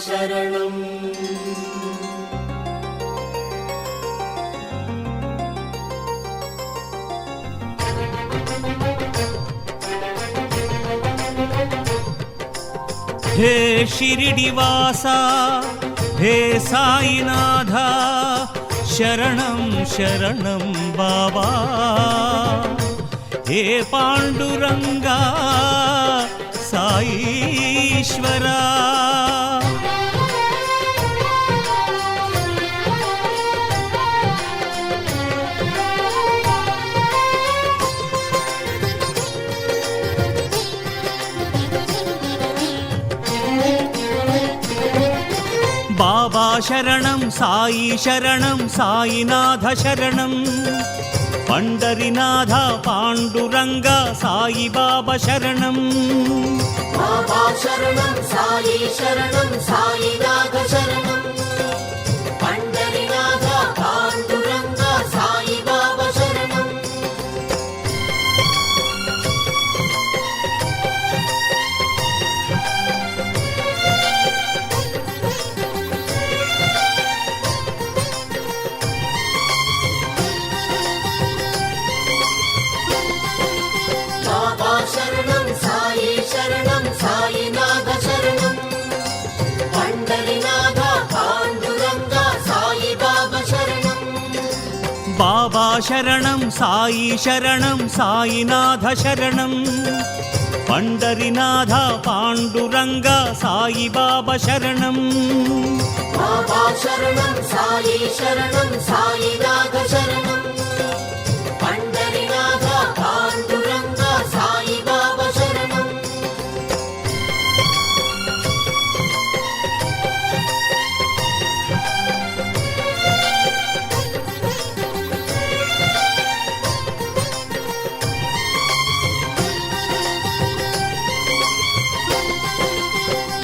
శరణం. हे शिरिडिवासा हे साईनाथ शरणं शरणं बाबा हे पांडुरंगा साईश्वरा बाबा शरणं साई शरणं साईनाथ शरणं पंडरीनाथ पांडुरंग साई बाबा शरणं बाबा शरणं साई शरणं साईनाथ शरणं पंडरीनाथ पांडुरंग साई बाबा शरणं. बाबा शरणं साई शरणं साईनाथ शरणं पंडरीनाथ पांडुरंग साई बाबा शरणं. बाबा शरणं साई शरणं साईनाथ शरणं पंडरीनाथ पांडुरंग साई बाबा शरणं. बाबा शरणं साई शरणं साईनाथ शरणं पंडरीनाथ पांडुरंग साई बाबा शरणं.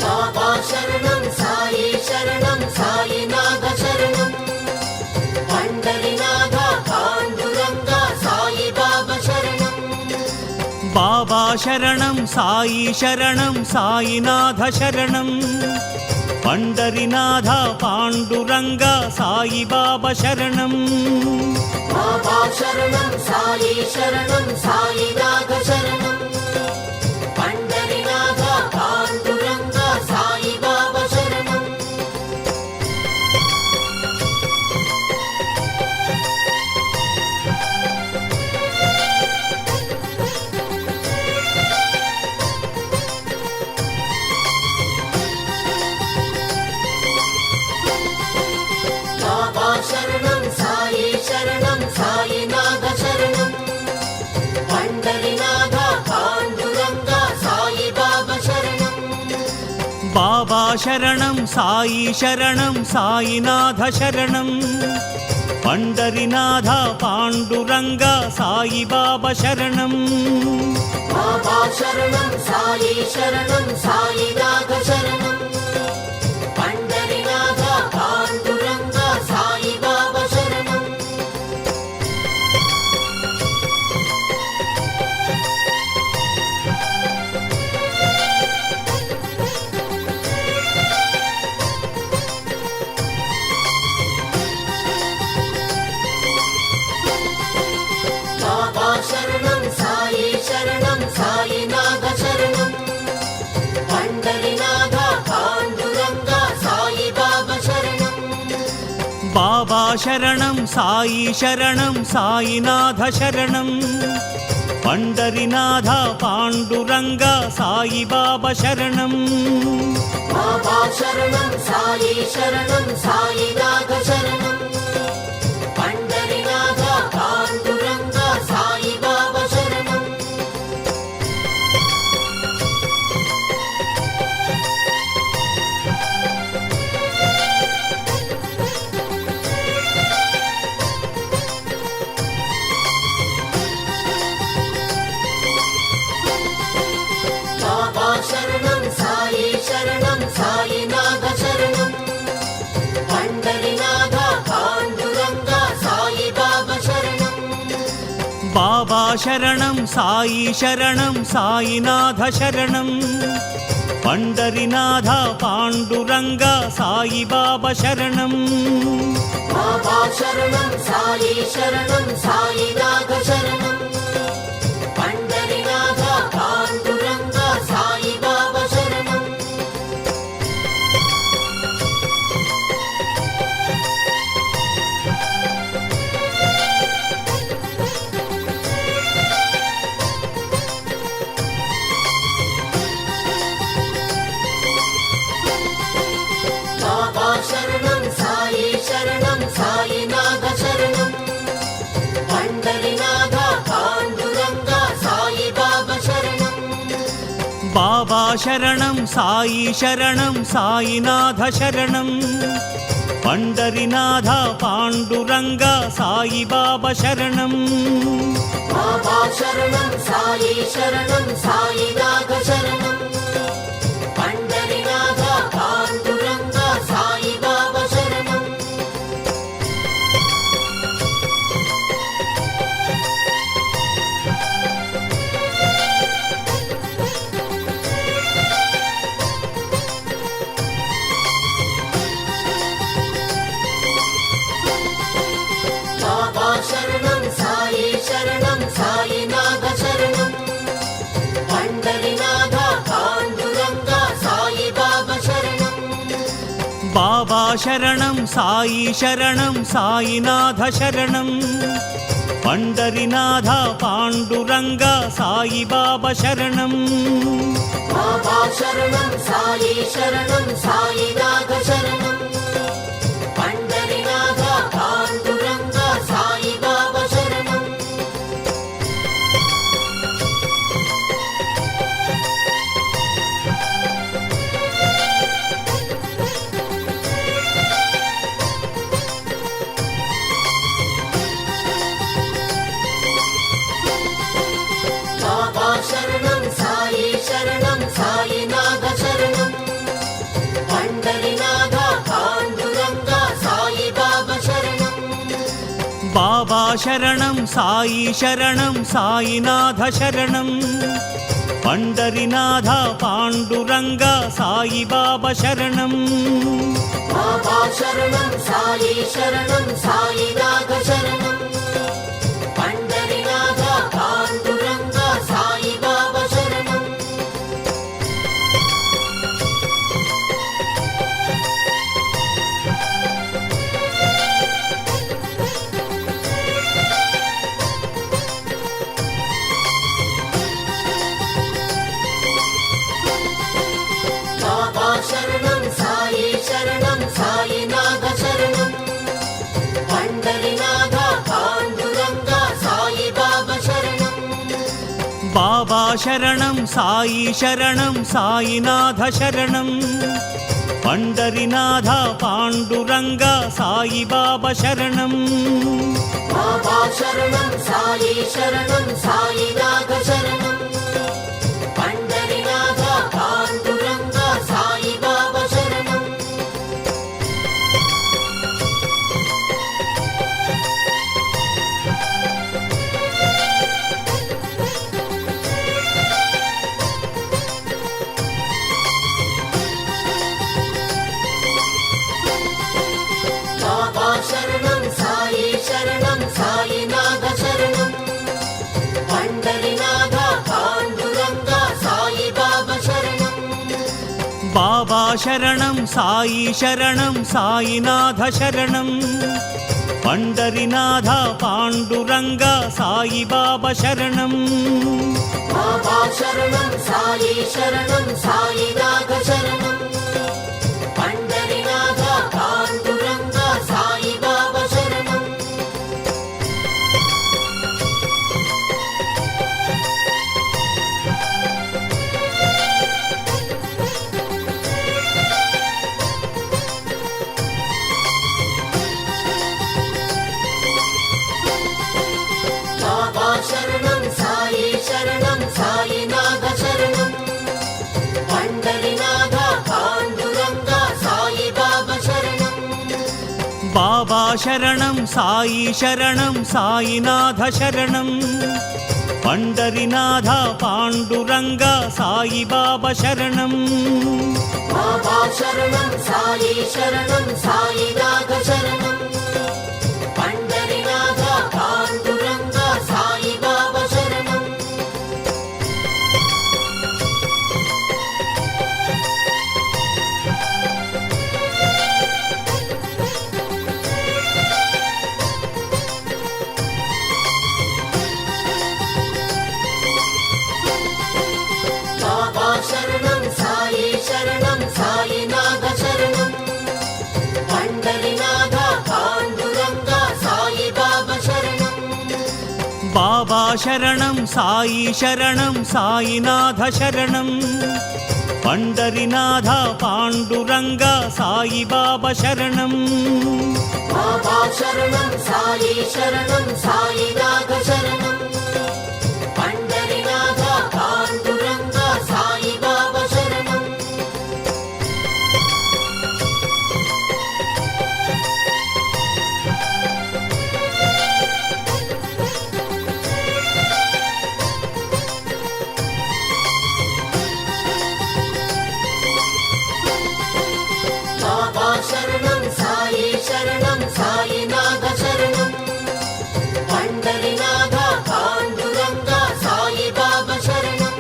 बाबा शरणं साई शरणं साईनाथ शरणं पंडरीनाथ पांडुरंग साई बाबा शरणं. बाबा शरणं साई शरणं साईनाथ शरणं पंडरीनाथ पांडुरंग साई बाबा शरणं. बाबा शरणं साई शरणं साईनाथ शरणं पंडरीनाथ पांडुरंग साई बाबा शरणं. बाबा शरणं साई शरणं साईनाथ शरणं पंडरीनाथ पांडुरंग साई बाबा शरणं. बाबा शरणं साई शरणं साईनाथ शरणं पंडरीनाथ पांडुरंग साई बाबा शरणं. बाबा शरणं साई शरणं साईनाथ शरणं पंडरीनाथ पांडुरंग साई बाबा शरणं. बाबा शरणं साई शरणं साईनाथ शरणं पंडरीनाथ पांडुरंग साई बाबा शरणं. बाबा शरणं साई शरणं साईनाथ शरणं पंडरीनाथ पांडुरंग साई बाबा शरणं. बाबा शरणं साई शरणं साईनाथ शरणं पंडरीनाथ पांडुरंग साई बाबा शरणं. बाबा शरणं साई शरणं साईनाथ शरणं पंडरीनाथ पांडुरंग శరణం సాయి శరణం సాయినాథ శరణం పండరినాథ పాండురంగ సాయిబాబా శరణం బాబా శరణం సాయి శరణం సాయినాథ శరణం పండరినాథ పాండురంగ సాయిబాబా శరణం బాబా శరణం సాయి శరణం సాయినాథ శరణం పండరినాథ పాండురంగ సాయిబాబా శరణం బాబా శరణం సాయి శరణం సాయినాథ శరణం పండరినాథ పాండురంగ సాయిబాబా శరణం బాబా శరణం సాయి శరణం సాయినాథ శరణం పండరినాథ పాండురంగ సాయిబాబా శరణం బాబా శరణం సాయి శరణం సాయినాథ శరణం పండరినాథ పాండురంగ సాయిబాబా శరణం బాబా శరణం సాయి శరణం సాయినాథ శరణం పండరినాథ పాండురంగ సాయిబాబా శరణం బాబా శరణం సాయి శరణం సాయినాథ శరణం పండరినాథ పాండురంగ సాయిబాబా శరణం బాబా శరణం సాయి శరణం సాయినాథ శరణం పండరినాథ పాండురంగ సాయిబాబా శరణం బాబా శరణం సాయి శరణం సాయినాథ శరణం పండరినాథ పాండురంగ సాయిబాబా శరణం బాబా శరణం సాయి శరణం సాయినాథ శరణం పండరినాథ పాండురంగ సాయిబాబా శరణం బాబా శరణం సాయి శరణం సాయినాథ శరణం పండరినాథ పాండురంగ సాయిబాబా శరణం బాబా శరణం సాయి శరణం సాయినాథ శరణం పండరినాథ పాండురంగ సాయిబాబా శరణం బాబా శరణం సాయి శరణం సాయినాథ శరణం పండరినాథ పాండురంగ సాయిబాబా శరణం బాబా శరణం సాయి శరణం సాయినాథ శరణం పండరినాథ పాండురంగ సాయిబాబా శరణం బాబా శరణం సాయి శరణం సాయినాథ శరణం పండరినాథ పాండురంగ సాయిబాబా శరణం బాబా శరణం సాయి శరణం సాయినాథ శరణం పండరినాథ పాండురంగ సాయిబాబా శరణం బాబా శరణం సాయి శరణం సాయినాథ శరణం పండరినాథ పాండురంగ సాయిబాబా శరణం బాబా శరణం సాయి శరణం సాయినాథ శరణం పండరినాథ పాండురంగ సాయిబాబా శరణం బాబా శరణం సాయి శరణం సాయినాథ శరణం పండరినాథ పాండురంగ సాయిబాబా శరణం బాబా శరణం సాయి శరణం సాయినాథ శరణం పండరినాథ పాండురంగ సాయిబాబా శరణం బాబా శరణం సాయి శరణం సాయినాథ శరణం పండరినాథ పాండురంగ సాయిబాబా శరణం బాబా శరణం సాయి శరణం సాయినాథ శరణం పండరినాథ పాండురంగ సాయిబాబా శరణం బాబా శరణం సాయి శరణం సాయినాథ శరణం పండరినాథ పాండురంగ సాయిబాబా శరణం బాబా శరణం సాయి శరణం సాయినాథ శరణం పండరినాథ పాండురంగ సాయిబాబా శరణం బాబా శరణం సాయి శరణం సాయినాథ శరణం పండరినాథ పాండురంగ సాయిబాబా శరణం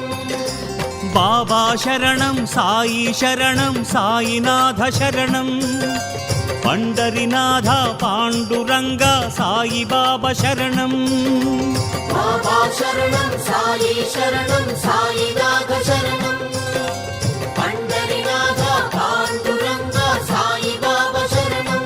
బాబా శరణం సాయి శరణం సాయినాథ శరణం పండరినాథ పాండురంగ సాయిబాబా శరణం బాబా శరణం సాయి శరణం సాయినాథ శరణం పండరినాథ పాండురంగ సాయిబాబా శరణం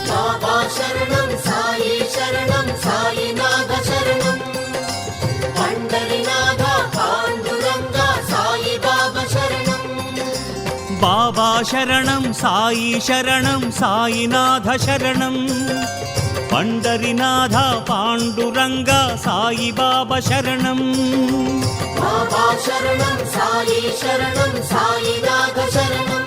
బాబా శరణం సాయి శరణం సాయినాథ శరణం పండరినాథ పాండురంగ సాయిబాబా శరణం బాబా శరణం సాయి శరణం సాయినాథ శరణం పండరినాథ పాండురంగ సాయిబాబా శరణం బాబా శరణం సాయి శరణం సాయినాథ శరణం